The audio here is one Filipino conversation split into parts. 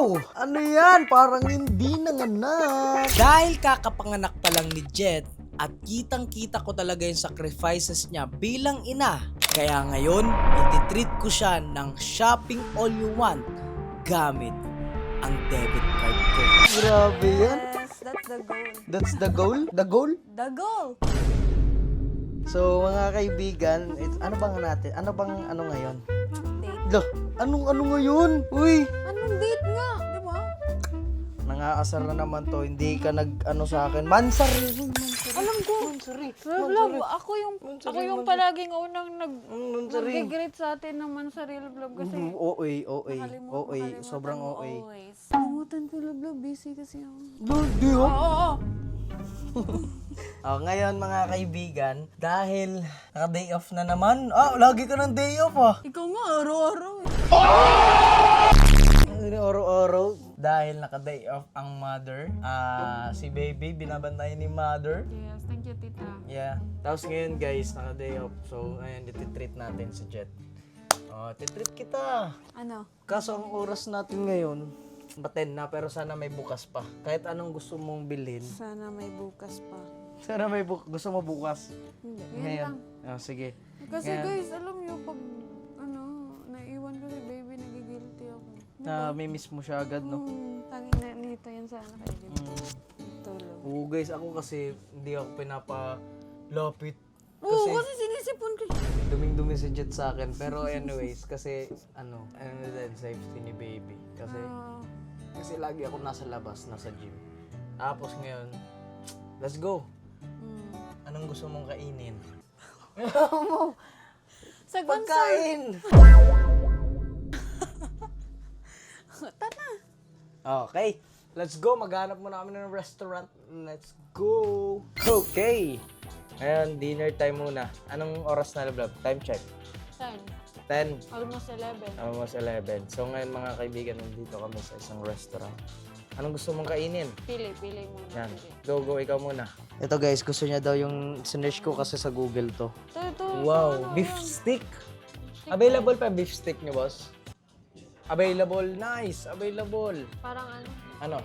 Wow! Ano yan? Parang hindi nanganak. Dahil kakapanganak pa lang ni Jet at kitang-kita ko talaga yung sacrifices niya bilang ina. Kaya ngayon, ititreat ko siya ng shopping all you want gamit ang debit card ko. Grabe yan. Yes, that's the goal. That's the goal? The goal? The goal! So mga kaibigan, ano bang natin? Ano bang ano ngayon? Date. Loh, anong ano ngayon? Uy! Anong date nga? Di ba? Nangaasar na naman to, hindi ka nag-ano sa akin. Mansari! Alam ko. Mansari! Love, ako yung palaging unang Mansari! nag-greet sa atin naman sa real vlog kasi OA. nakalimutan Sobrang mo OA. always. Kalimutan ko, love, busy kasi ako. Di Oo, oh. oo. Oh, ngayon mga kaibigan, dahil naka-day off na naman. Lagi ka ng day off Ikaw nga, araw-araw eh. Oro-oro. Dahil naka-day off ang mother. Si baby, binabantayan ni mother. Yes, thank you, tita. Yeah. Tapos ngayon guys, naka-day off. So, ngayon, ititreat natin si Jet. Titreat kita. Ano? Kaso ang oras natin ngayon, 10 na, pero sana may bukas pa. Kahit anong gusto mong bilhin. Sana may bukas pa. Sana may gusto mo bukas. Hindi, Ngayon. lang. Sige. Kasi Ngayon. guys, alam niyo pag naiwan ko si baby, nagigilty ako. May miss mo siya agad, no? Tangin na nito yan sana kayo. Tulog. Oo guys, ako kasi hindi ako pinapalapit. Oo, kasi sinisipon ko. Duming-dumi si Jet sa akin. Pero anyways, kasi ano din, safety ni baby. Kasi lagi ako nasa labas, nasa gym. Tapos ngayon, let's go. Anong gusto mong kainin? Sa Pagkain! Tata. Okay, let's go. Maghanap muna kami ng restaurant. Let's go! Okay! Ngayon, dinner time muna. Anong oras na, vlog? Time check. 10. Almost 11. Almost 11. So ngayon mga kaibigan, nandito kami sa isang restaurant. Anong gusto mong kainin? Pili muna. Yan. Go, ikaw muna. Ito guys, gusto niya daw yung sinearch ko kasi sa Google to. Ito, Wow, beef stick. Available pa beef stick niyo, boss? Available, nice, available. Parang Ano?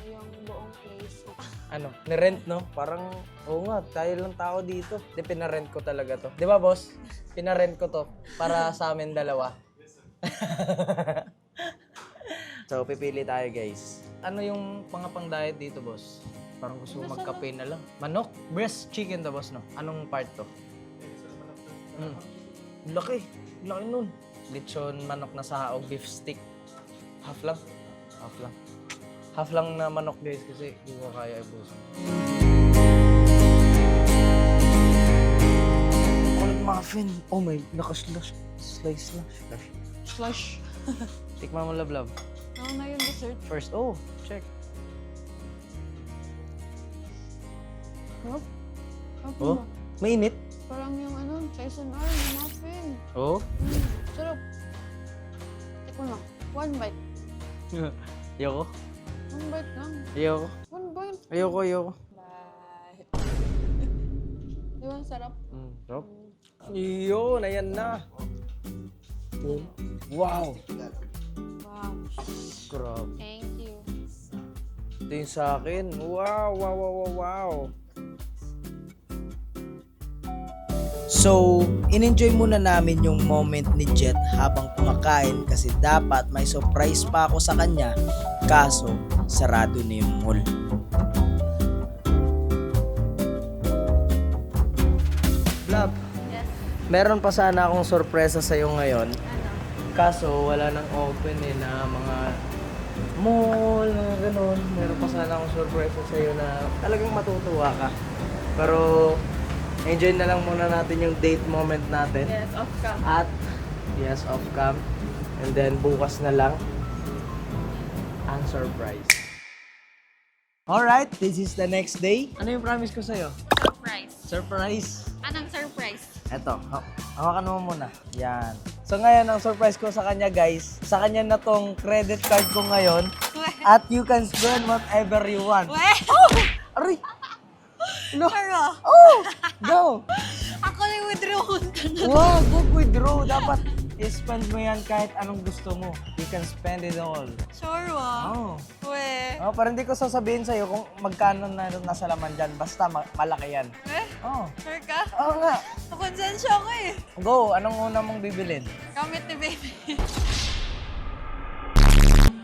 yung buong place. Ano? Ni-rent, no? Parang, oo nga, tayo lang tao dito. Di, pinarent ko talaga to. Di ba, boss? Pinarent ko to para sa amin dalawa. So, pipili tayo, guys. Ano yung mga pang-diet dito, boss? Parang gusto mo magkape na lang. Manok? Breast chicken to, boss, no? Anong part to? Laki. Laki nun. Lechon, manok na saog, beef stick. Half lang. Half lang na manok, guys, kasi hindi ko kaya i-boost. Chocolate muffin. Oh my, naka-slush. Slush. Tikman mo, love. Ano na yung dessert? First, check. Huh? Oh, mainit. Parang yung Quezon R, yung muffin. Oh. Sarap. Tikman mo. One bite. Ayoko. One bite lang. Ayoko. One bite. Ayoko. Bye. Di ba, sarap? Sarap. Yun, ayan na. Wow. Wow. Grabe. Thank you. Ito yung sa akin. Wow. So, in-enjoy muna namin yung moment ni Jet habang kumakain kasi dapat may surprise pa ako sa kanya, kaso sarado na yung mall. Love, Yes. meron pa sana akong sorpresa sa'yo ngayon, Ano? kaso wala nang open na mga mall, na gano'n. Meron pa sana akong surpresa sa'yo na talagang matutuwa ka. Pero, enjoy na lang muna natin yung date moment natin. Yes, off cam. At, yes, off cam. And then, bukas na lang, ang surprise. Alright, this is the next day. Ano yung promise ko sa'yo? Surprise. Surprise. Anong surprise? Eto, hawakan mo muna. Yan. So ngayon, ang surprise ko sa kanya, guys, sa kanya na tong credit card ko ngayon. At you can spend whatever you want. Aray! No. Pero, Oh! Go! ako na withdraw ka na. Wow, go withdraw. Dapat I-spend mo yan kahit anong gusto mo. You can spend it all. Sure, wa? Oh. We. Oh, pero hindi ko sasabihin sa'yo kung magkano na nasa laman dyan. Basta malaki yan. Eh? Oh. Sure ka? Oo nga. Nakonsensya ako eh. Go, anong una mong bibilin? Gamit ni baby.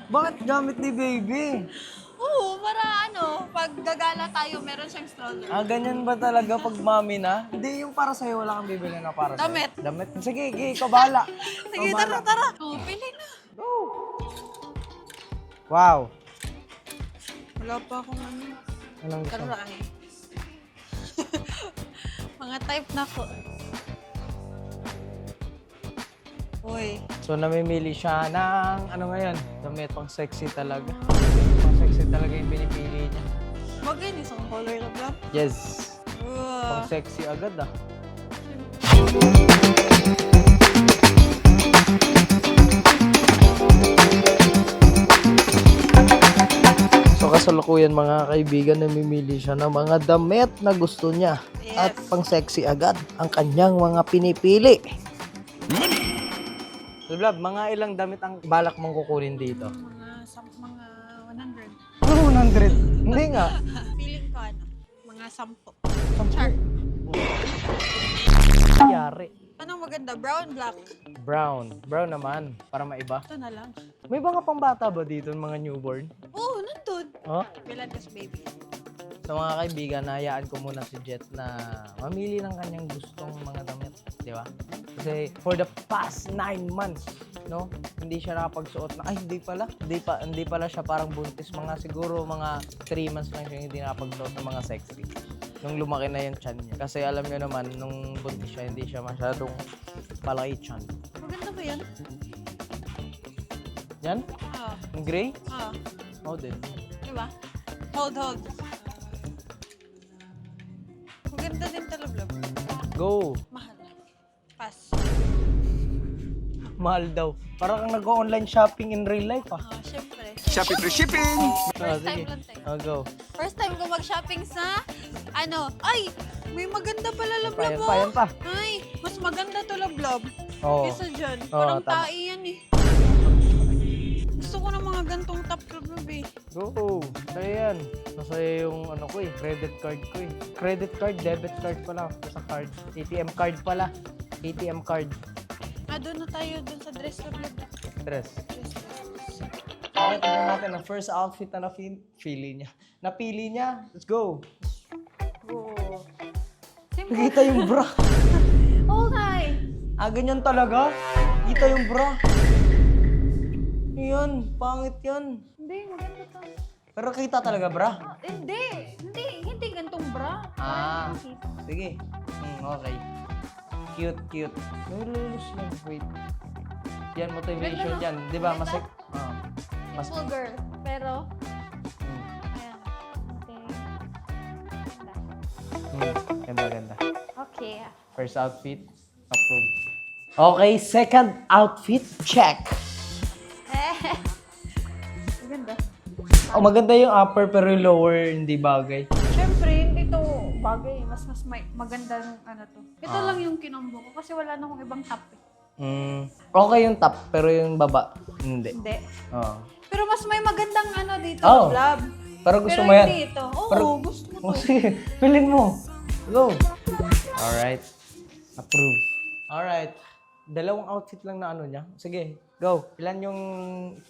Bakit gamit ni baby? Oo, para pag gagala tayo, meron siyang stroller. Ah, ganyan ba talaga pag mami na? Hindi, yung para sa'yo, wala kang bibili na para sa'yo. Damit. Damit? Sige, ikaw bahala. Sige, Ikaw tara, bahala. tara. Oo, pili na. Go! Wow. Wala pa akong Anong gusto? karaan. Mga type na ko. Uy. So, namimili siya ng, ano ngayon, damit pang sexy talaga. Pang sexy talaga yung pinipili niya. Bagay ni isang color na ba? Yes. Wow. Pang sexy agad ah. So kasalukuyan mga kaibigan, namimili siya ng mga damit na gusto niya. Yes. At pang sexy agad ang kanyang mga pinipili. So Blab, mga ilang damit ang balak mong kukunin dito? Mga 100. Ano 100? Hindi nga. Feeling ko mga 10. Char. Nangyari. Anong maganda? Brown, black? Brown. Brown naman, para maiba. Ito na lang. May mga pambata ba dito, mga newborn? Oo, nandun. Oh? Bilan kas baby. So mga kaibigan, nahayaan ko muna si Jet na mamili ng kanyang gustong mga damit, di ba? Kasi for the past 9 months, no? Hindi siya nakapagsuot na, ay hindi pala siya parang buntis, mga siguro mga 3 months lang siya hindi nakapagsuot ng mga sexy. Nung lumaki na yung chan niya. Kasi alam niyo naman, nung buntis siya, hindi siya masyadong palaki chan. Maganda ba yan? Yan? Ah. Yung gray? Ah. Oh, din. Diba? Hold. Maganda din talaga. Go! Mahal. Pass. Mahal daw. Parang kang nag-online shopping in real life, ah. Ah, syempre. Shopee free shipping! First time lang tayo. Oh, go. First time ko mag-shopping sa, ay, may maganda pala Yan lablab pa, yan pa. Ay, mas maganda to lablab. Oo. Kesa dyan. Oo, Parang tama. tai yan eh. Gusto ko ng mga gantong top lablab eh. Go! Kaya yan. Masaya yung ano ko eh, credit card ko eh. Credit card, debit card pala. Sa card. ATM card pala. ATM card. Doon na tayo dun sa dress lablab. Dress. Okay, tignan natin ang first outfit na napili niya. Let's go! Oh. Simple. Nakita yung bra. Okay. Ah, ganyan talaga? Kita yung bra. Yan, pangit yan. Hindi, maganda to. Pero kita talaga bra. Hindi gantong bra. Ah, sige. Okay. Cute. Nululus yan. Wait. Yan, motivation yan. Di ba? Mas... mas... Simple girl. Pero, Hmm. ayan. Okay. Ganda. Okay. First outfit, approve. Okay, second outfit, check. Maganda. Oh, maganda yung upper pero yung lower hindi bagay. Siyempre, hindi to bagay. Mas maganda to. Ito lang yung kinombo ko kasi wala na akong ibang top eh. Okay yung top pero yung baba, hindi. Hindi. Oh. Pero mas may magandang dito, Oh. lab. Pero gusto Pero mo yan? hindi ito. Oo, Pero- gusto ko Oh, to. sige, pilin mo. Go. Alright. Approve. Alright. Dalawang outfit lang na niya. Sige, go. Ilan yung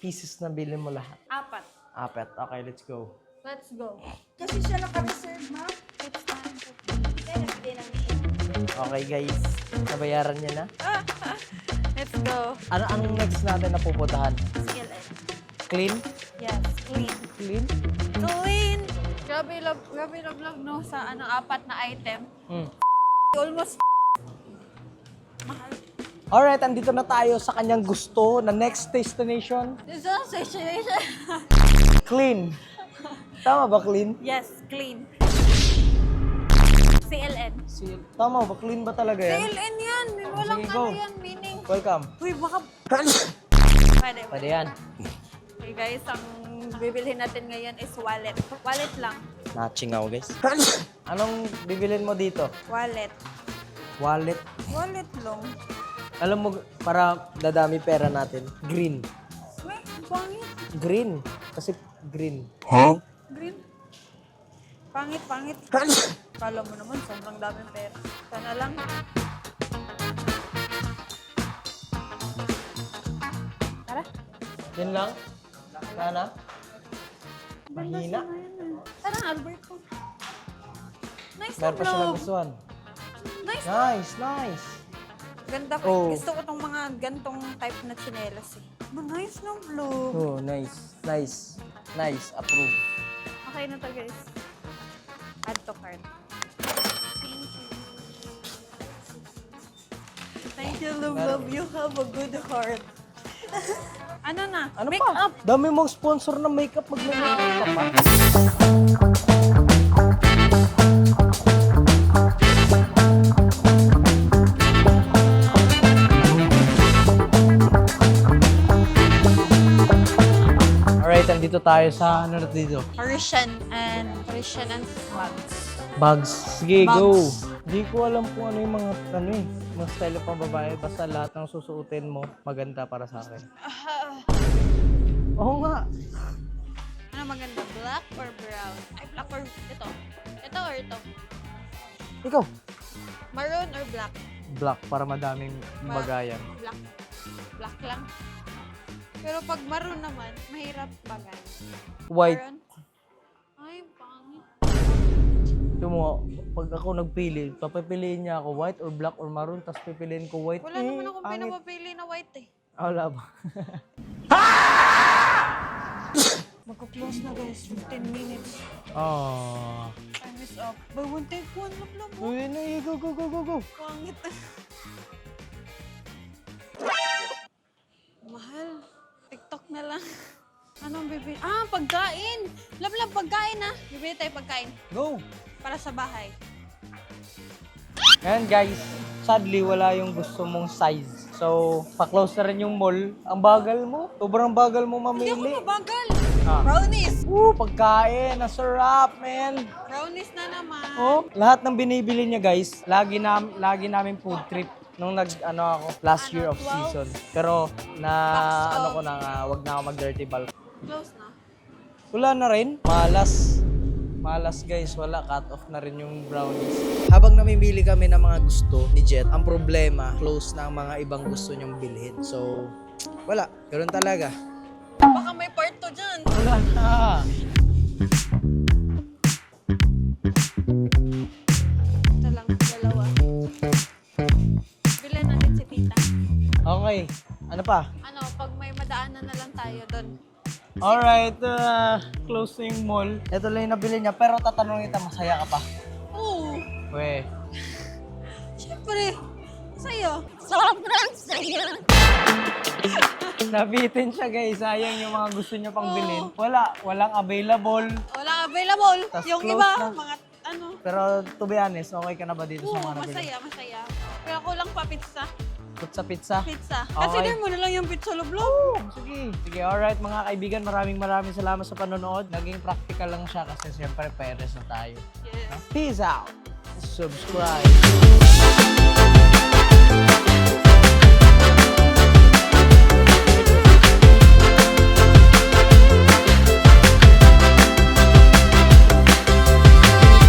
pieces na bilhin mo lahat? 4. Apat. Okay, let's go. Let's go. Kasi siya naka-reserve, ma. It's time to Okay, guys. Nabayaran niya na. Let's go. Anong next natin na pupuntahan? CLN. Clean? Yes, clean. Clean? Clean! Grabe love, no? Sa 4 na item. Almost mahal. Alright, andito na tayo sa kanyang gusto na next destination. This is situation. Clean. Tama ba clean? Yes, clean. CLN. Tama ba? Clean ba talaga yan? CLN yan. Walang Sige, go. yan, meaning. Welcome. Uy, baka... Pwede. Pwede yan. Okay guys, ang bibilhin natin ngayon is wallet. Wallet lang. Natchingaw, guys. Anong bibilin mo dito? Wallet. Wallet. Wallet lang. Alam mo, Para dadami pera natin. Green. Uy, pangit. Green. Kasi green. Green. Pangit. Kala mo naman, sobrang daming pera. Sana lang. Tara. Yan lang? Sana? Mahina. Tara, Alberto. Nice na Meron pa siya vlog. nagustuhan. Nice. Nice. Ganda pa. Oh. Gusto ko tong mga gantong type na tsinelas eh. Nice na vlog. Oh, nice. Approve. Okay na to guys. Add to cart. Thank you. Thank you, love. You have a good heart. Ano na? Ano Make pa? up. Dami mong sponsor na makeup. Magme-makeup ka pa. Alright, andito tayo sa ano na dito? Parisian and bags. Bags. Sige, go. Bags. Hindi ko alam kung ano yung mga style pang babae. Basta lahat ng susuotin mo, maganda para sa akin. Oo nga. Ano maganda? Black or brown? Ay, black or ito? Ito or ito? Ikaw. Maroon or black? Black para madaming bagayan. Black. Black lang. Pero pag maroon naman, mahirap bagay. White. Maroon? Ay, pangit. Ito mo, pag ako nagpili, papipiliin niya ako white or black or maroon, tapos pipiliin ko white. Wala naman akong pangit. pinapapili na white eh. Wala ba? Magko-close na guys, 15 minutes. Oh. Time is up. Buy one, take one. Look. Uy, na, go. Pangit. Mahal. TikTok na lang. Anong bibili? Ah, pagkain! Love, pagkain ah. Bibili tayo pagkain. Go! Para sa bahay. Ayan guys, sadly wala yung gusto mong size. So, pa-close na rin yung mall. Ang bagal mo. Sobrang bagal mo Hindi ako mamili. mabagal. Ah. Brownies. Pagkain. Ang sarap, man. Brownies na naman. Oh, lahat ng binibili niya guys, lagi namin food trip nung ako last year of 12? season. Pero Box of- ano ko na nga, wag na ako mag-dirty bulk. Close na. Wala na rin. Malas guys, wala. Cut off na rin yung brownies. Habang namimili kami ng mga gusto ni Jet, ang problema, close na ang mga ibang gusto niyong bilhin. So, wala. Ganun talaga. Baka may part 2 dyan. Wala na. Ito lang, dalawa. Bilhin natin si tita. Okay. Ano pa? Ano, pag may madaanan na lang tayo doon. Alright, close na yung mall. Ito lang yung nabili niya, pero tatanungin kita, masaya ka pa? Oo. We. Siyempre. Sa'yo. Sobrang saya. Nabitin siya guys, sayang yung mga gusto niya pang bilhin. Walang available. Walang available. Tas Yung close iba, na. mga ano. Pero to be honest, okay ka na ba dito sa Oo, mga nabili? masaya. Kaya ko lang pa pizza. Pizza? Pizza. Okay. Consider mo na lang yung pizza lublob. Sige, alright mga kaibigan, maraming salamat sa panonood. Naging practical lang siya kasi siyempre peres na tayo. Yes. Peace out! Subscribe!